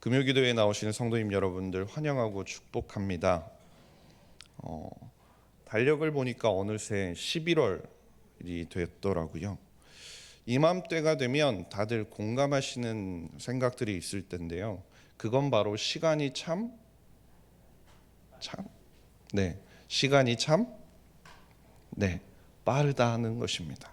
금요기도에 나오시는 성도님 여러분들 환영하고 축복합니다. 달력을 보니까 어느새 11월이 됐더라고요. 이맘때가 되면 다들 공감하시는 생각들이 있을 텐데요. 그건 바로 시간이 시간이 참 빠르다 하는 것입니다.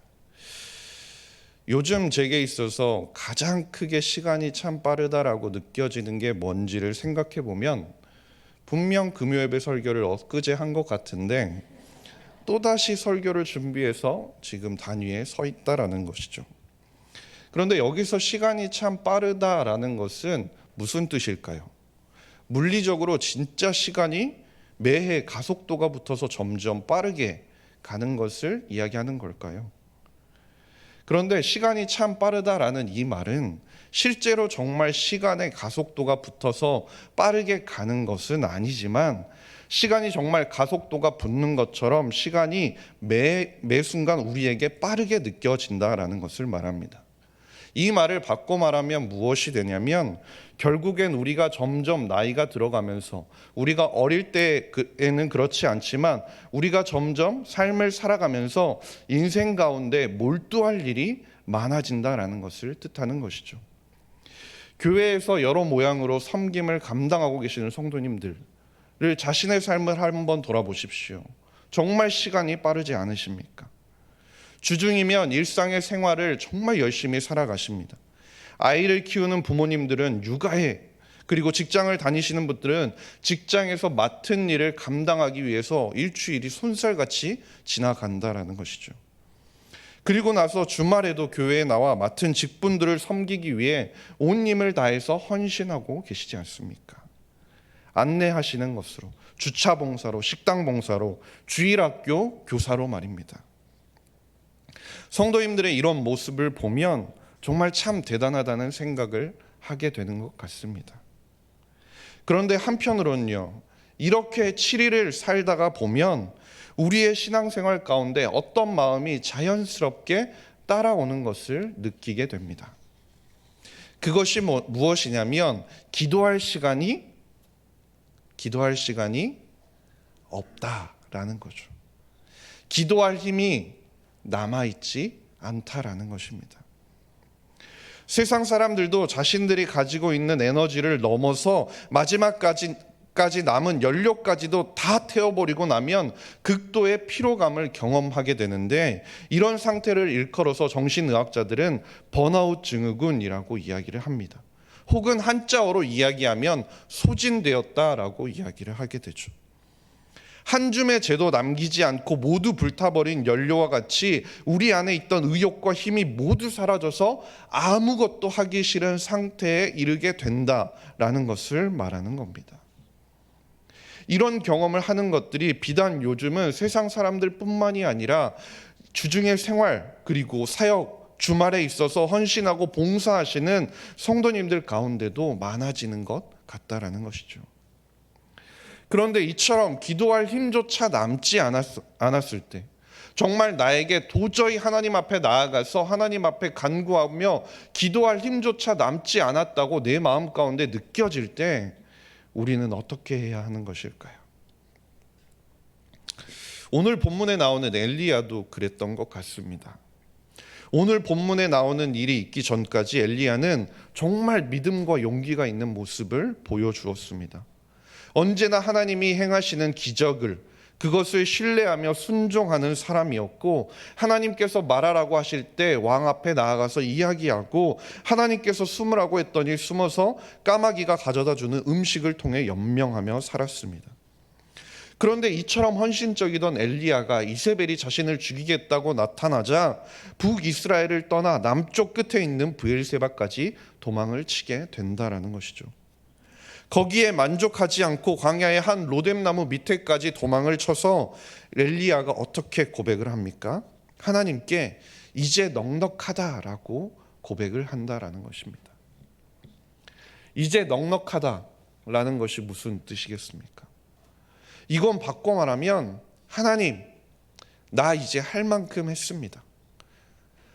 요즘 제게 있어서 가장 크게 시간이 참 빠르다라고 느껴지는 게 뭔지를 생각해 보면 분명 금요예배 설교를 엊그제 한 것 같은데 또다시 설교를 준비해서 지금 단위에 서 있다라는 것이죠. 그런데 여기서 시간이 참 빠르다라는 것은 무슨 뜻일까요? 물리적으로 진짜 시간이 매해 가속도가 붙어서 점점 빠르게 가는 것을 이야기하는 걸까요? 그런데 시간이 참 빠르다라는 이 말은 실제로 정말 시간의 가속도가 붙어서 빠르게 가는 것은 아니지만 시간이 정말 가속도가 붙는 것처럼 시간이 매 순간 우리에게 빠르게 느껴진다라는 것을 말합니다. 이 말을 바꿔 말하면 무엇이 되냐면 결국엔 우리가 점점 나이가 들어가면서 우리가 어릴 때에는 그렇지 않지만 우리가 점점 삶을 살아가면서 인생 가운데 몰두할 일이 많아진다라는 것을 뜻하는 것이죠. 교회에서 여러 모양으로 섬김을 감당하고 계시는 성도님들을 자신의 삶을 한번 돌아보십시오. 정말 시간이 빠르지 않으십니까? 주중이면 일상의 생활을 정말 열심히 살아가십니다. 아이를 키우는 부모님들은 육아에, 그리고 직장을 다니시는 분들은 직장에서 맡은 일을 감당하기 위해서 일주일이 손살같이 지나간다라는 것이죠. 그리고 나서 주말에도 교회에 나와 맡은 직분들을 섬기기 위해 온 힘을 다해서 헌신하고 계시지 않습니까? 안내하시는 것으로, 주차 봉사로, 식당 봉사로, 주일학교 교사로 말입니다. 성도님들의 이런 모습을 보면 정말 참 대단하다는 생각을 하게 되는 것 같습니다. 그런데 한편으로는요, 이렇게 7일을 살다가 보면 우리의 신앙생활 가운데 어떤 마음이 자연스럽게 따라오는 것을 느끼게 됩니다. 그것이 무엇이냐면 기도할 시간이 없다라는 거죠. 기도할 힘이 남아있지 않다라는 것입니다. 세상 사람들도 자신들이 가지고 있는 에너지를 넘어서 마지막까지 남은 연료까지도 다 태워버리고 나면 극도의 피로감을 경험하게 되는데 이런 상태를 일컬어서 정신의학자들은 번아웃 증후군이라고 이야기를 합니다. 혹은 한자어로 이야기하면 소진되었다라고 이야기를 하게 되죠. 한 줌의 재도 남기지 않고 모두 불타버린 연료와 같이 우리 안에 있던 의욕과 힘이 모두 사라져서 아무것도 하기 싫은 상태에 이르게 된다라는 것을 말하는 겁니다. 이런 경험을 하는 것들이 비단 요즘은 세상 사람들 뿐만이 아니라 주중의 생활, 그리고 사역, 주말에 있어서 헌신하고 봉사하시는 성도님들 가운데도 많아지는 것 같다라는 것이죠. 그런데 이처럼 기도할 힘조차 남지 않았을 때, 정말 나에게 도저히 하나님 앞에 나아가서 하나님 앞에 간구하며 기도할 힘조차 남지 않았다고 내 마음 가운데 느껴질 때 우리는 어떻게 해야 하는 것일까요? 오늘 본문에 나오는 엘리야도 그랬던 것 같습니다. 오늘 본문에 나오는 일이 있기 전까지 엘리야는 정말 믿음과 용기가 있는 모습을 보여주었습니다. 언제나 하나님이 행하시는 기적을, 그것을 신뢰하며 순종하는 사람이었고, 하나님께서 말하라고 하실 때 왕 앞에 나아가서 이야기하고, 하나님께서 숨으라고 했더니 숨어서 까마귀가 가져다 주는 음식을 통해 연명하며 살았습니다. 그런데 이처럼 헌신적이던 엘리야가 이세벨이 자신을 죽이겠다고 나타나자 북이스라엘을 떠나 남쪽 끝에 있는 브엘세바까지 도망을 치게 된다라는 것이죠. 거기에 만족하지 않고 광야의 한 로뎀나무 밑에까지 도망을 쳐서 엘리야가 어떻게 고백을 합니까? 하나님께 이제 넉넉하다라고 고백을 한다라는 것입니다. 이제 넉넉하다라는 것이 무슨 뜻이겠습니까? 이건 바꿔 말하면 하나님, 나 이제 할 만큼 했습니다.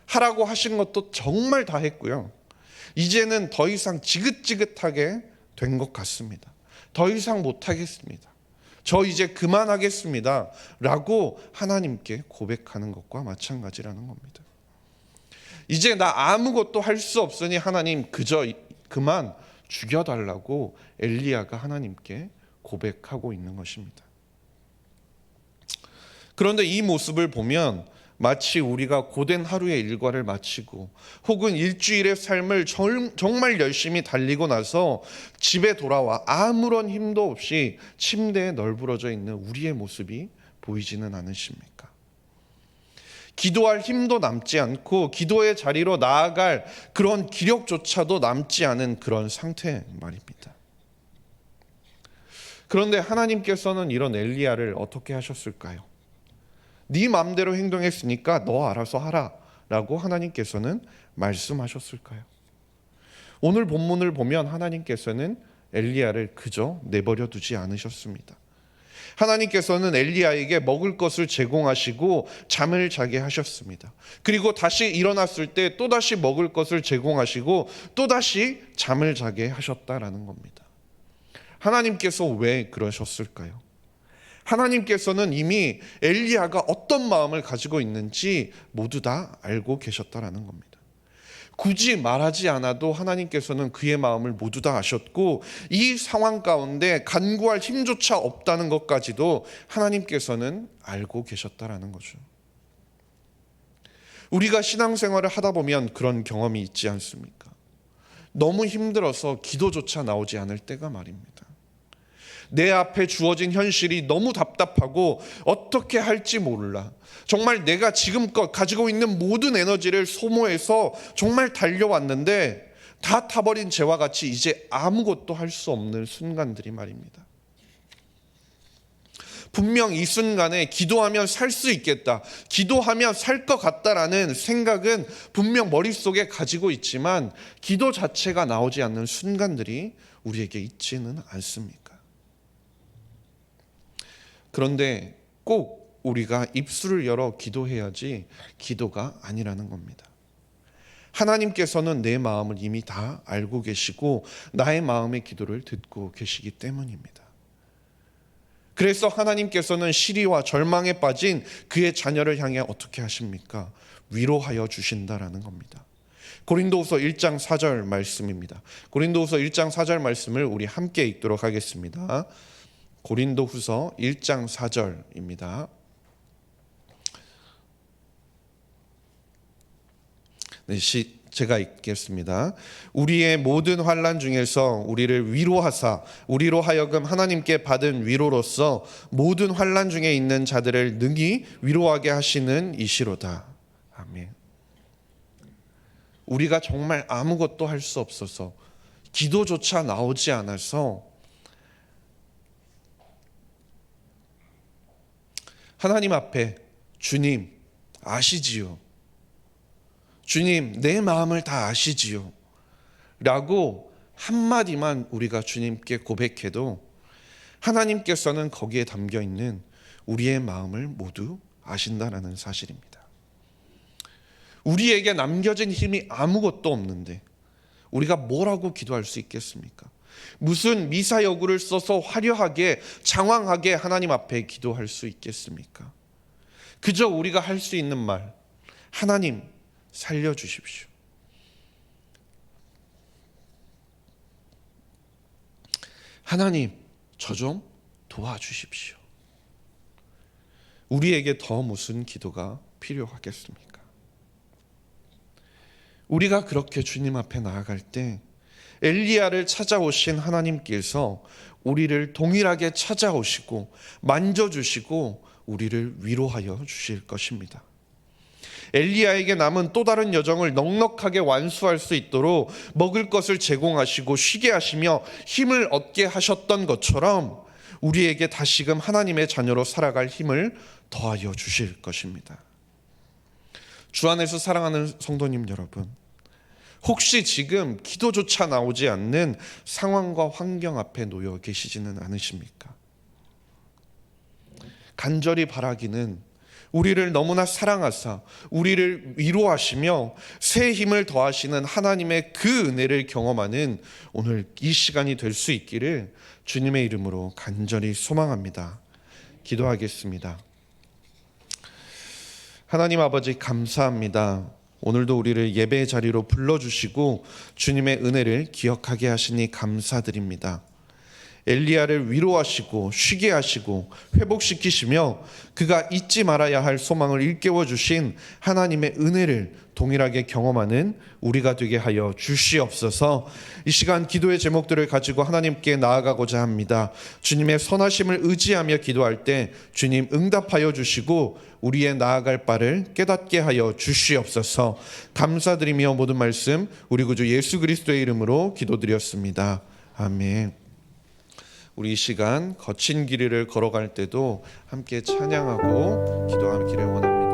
하라고 하신 것도 정말 다 했고요. 이제는 더 이상 지긋지긋하게 된 것 같습니다. 더 이상 못하겠습니다. 저 이제 그만하겠습니다. 라고 하나님께 고백하는 것과 마찬가지라는 겁니다. 이제 나 아무것도 할 수 없으니 하나님 그저 그만 죽여달라고 엘리야가 하나님께 고백하고 있는 것입니다. 그런데 이 모습을 보면 마치 우리가 고된 하루의 일과를 마치고 혹은 일주일의 삶을 정말 열심히 달리고 나서 집에 돌아와 아무런 힘도 없이 침대에 널브러져 있는 우리의 모습이 보이지는 않으십니까? 기도할 힘도 남지 않고 기도의 자리로 나아갈 그런 기력조차도 남지 않은 그런 상태 말입니다. 그런데 하나님께서는 이런 엘리야를 어떻게 하셨을까요? 네 마음대로 행동했으니까 너 알아서 하라 라고 하나님께서는 말씀하셨을까요? 오늘 본문을 보면 하나님께서는 엘리야를 그저 내버려 두지 않으셨습니다. 하나님께서는 엘리야에게 먹을 것을 제공하시고 잠을 자게 하셨습니다. 그리고 다시 일어났을 때 또다시 먹을 것을 제공하시고 또다시 잠을 자게 하셨다라는 겁니다. 하나님께서 왜 그러셨을까요? 하나님께서는 이미 엘리야가 어떤 마음을 가지고 있는지 모두 다 알고 계셨다라는 겁니다. 굳이 말하지 않아도 하나님께서는 그의 마음을 모두 다 아셨고 이 상황 가운데 간구할 힘조차 없다는 것까지도 하나님께서는 알고 계셨다라는 거죠. 우리가 신앙생활을 하다 보면 그런 경험이 있지 않습니까? 너무 힘들어서 기도조차 나오지 않을 때가 말입니다. 내 앞에 주어진 현실이 너무 답답하고 어떻게 할지 몰라. 정말 내가 지금껏 가지고 있는 모든 에너지를 소모해서 정말 달려왔는데 다 타버린 재와 같이 이제 아무것도 할 수 없는 순간들이 말입니다. 분명 이 순간에 기도하면 살 수 있겠다, 기도하면 살 것 같다라는 생각은 분명 머릿속에 가지고 있지만 기도 자체가 나오지 않는 순간들이 우리에게 있지는 않습니까? 그런데 꼭 우리가 입술을 열어 기도해야지 기도가 아니라는 겁니다. 하나님께서는 내 마음을 이미 다 알고 계시고 나의 마음의 기도를 듣고 계시기 때문입니다. 그래서 하나님께서는 시리와 절망에 빠진 그의 자녀를 향해 어떻게 하십니까? 위로하여 주신다라는 겁니다. 고린도후서 1장 4절 말씀입니다. 고린도후서 1장 4절 말씀을 우리 함께 읽도록 하겠습니다. 고린도후서 1장 4절입니다. 네, 제가 읽겠습니다. 우리의 모든 환난 중에서 우리를 위로하사 우리로 하여금 하나님께 받은 위로로서 모든 환난 중에 있는 자들을 능히 위로하게 하시는 이시로다. 아멘. 우리가 정말 아무것도 할 수 없어서 기도조차 나오지 않아서 하나님 앞에 주님 아시지요. 주님 내 마음을 다 아시지요. 라고 한마디만 우리가 주님께 고백해도 하나님께서는 거기에 담겨있는 우리의 마음을 모두 아신다라는 사실입니다. 우리에게 남겨진 힘이 아무것도 없는데 우리가 뭐라고 기도할 수 있겠습니까? 무슨 미사여구를 써서 화려하게 장황하게 하나님 앞에 기도할 수 있겠습니까? 그저 우리가 할 수 있는 말, 하나님 살려주십시오. 하나님 저 좀 도와주십시오. 우리에게 더 무슨 기도가 필요하겠습니까? 우리가 그렇게 주님 앞에 나아갈 때 엘리야를 찾아오신 하나님께서 우리를 동일하게 찾아오시고 만져주시고 우리를 위로하여 주실 것입니다. 엘리야에게 남은 또 다른 여정을 넉넉하게 완수할 수 있도록 먹을 것을 제공하시고 쉬게 하시며 힘을 얻게 하셨던 것처럼 우리에게 다시금 하나님의 자녀로 살아갈 힘을 더하여 주실 것입니다. 주 안에서 사랑하는 성도님 여러분, 혹시 지금 기도조차 나오지 않는 상황과 환경 앞에 놓여 계시지는 않으십니까? 간절히 바라기는 우리를 너무나 사랑하사 우리를 위로하시며 새 힘을 더하시는 하나님의 그 은혜를 경험하는 오늘 이 시간이 될 수 있기를 주님의 이름으로 간절히 소망합니다. 기도하겠습니다. 하나님 아버지, 감사합니다. 오늘도 우리를 예배의 자리로 불러주시고 주님의 은혜를 기억하게 하시니 감사드립니다. 엘리야를 위로하시고 쉬게 하시고 회복시키시며 그가 잊지 말아야 할 소망을 일깨워 주신 하나님의 은혜를 동일하게 경험하는 우리가 되게 하여 주시옵소서. 이 시간 기도의 제목들을 가지고 하나님께 나아가고자 합니다. 주님의 선하심을 의지하며 기도할 때 주님 응답하여 주시고 우리의 나아갈 바를 깨닫게 하여 주시옵소서. 감사드리며 모든 말씀 우리 구주 예수 그리스도의 이름으로 기도드렸습니다. 아멘. 우리 이 시간 거친 길을 걸어갈 때도 함께 찬양하고 기도하기를 원합니다.